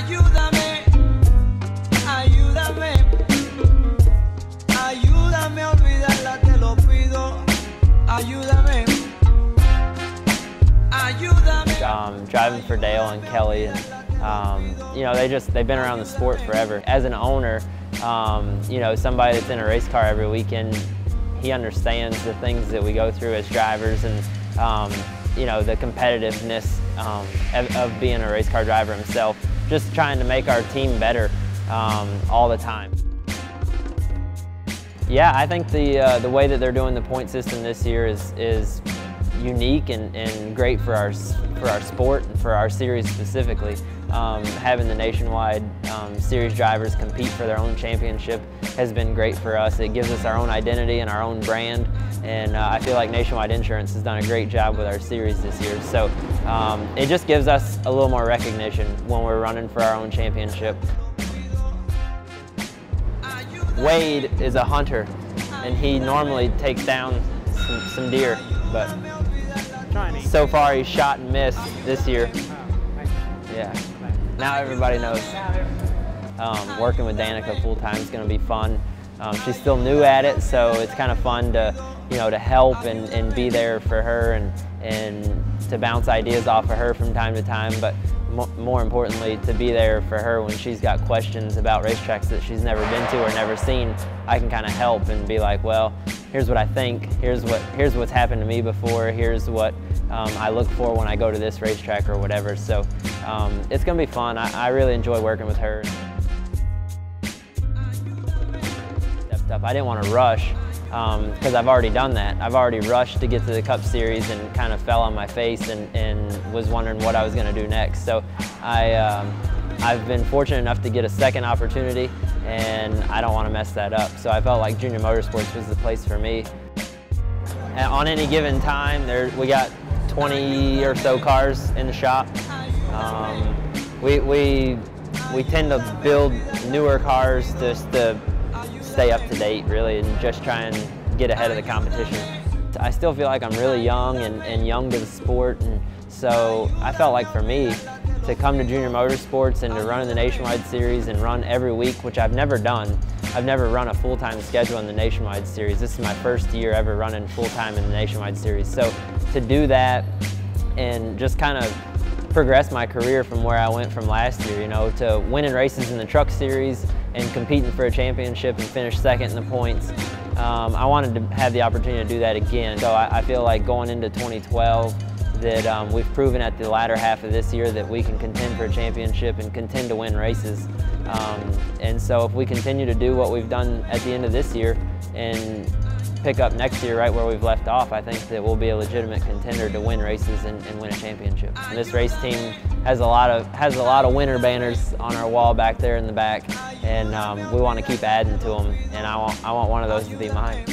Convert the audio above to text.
Ayúdame, ayúdame, ayúdame a olvidarla, te lo pido. Ayúdame, ayúdame. Driving for Dale and Kelly, and you know, they've been around the sport forever. As an owner, you know, somebody that's in a race car every weekend, he understands the things that we go through as drivers, and you know, the competitiveness of being a race car driver himself, just trying to make our team better all the time. Yeah, I think the way that they're doing the point system this year is unique and great for our sport and for our series specifically. Having the nationwide series drivers compete for their own championship has been great for us. It gives us our own identity and our own brand, and I feel like Nationwide Insurance has done a great job with our series this year. So it just gives us a little more recognition when we're running for our own championship. Wade is a hunter, and he normally takes down some deer, but so far he's shot and missed this year. Yeah, now everybody knows. Working with Danica full time is going to be fun. She's still new at it, so it's kind of fun to, you know, to help and be there for her and to bounce ideas off of her from time to time. But more importantly, to be there for her when she's got questions about racetracks that she's never been to or never seen. I can kind of help and be like, well, here's what I think, here's what's happened to me before, here's what I look for when I go to this racetrack or whatever. So it's going to be fun. I really enjoy working with her. Stepped up. I didn't want to rush because I've already done that. I've already rushed to get to the Cup Series and kind of fell on my face and was wondering what I was going to do next. So I've been fortunate enough to get a second opportunity, and I don't want to mess that up. So I felt like Junior Motorsports was the place for me. And on any given time, we got 20 or so cars in the shop. We tend to build newer cars just to stay up to date, really, and just try and get ahead of the competition. I still feel like I'm really young and young to the sport, and so I felt like for me to come to Junior Motorsports and to run in the Nationwide Series and run every week, which I've never done. I've never run a full-time schedule in the Nationwide Series. This is my first year ever running full-time in the Nationwide Series. So to do that and just kind of progress my career from where I went from last year, you know, to winning races in the Truck Series and competing for a championship and finish second in the points. I wanted to have the opportunity to do that again. So I feel like going into 2012 that we've proven at the latter half of this year that we can contend for a championship and contend to win races. And so if we continue to do what we've done at the end of this year and pick up next year right where we've left off, I think that we'll be a legitimate contender to win races and win a championship. And this race team has a lot of winner banners on our wall back there in the back, and we want to keep adding to them, and I want one of those to be mine.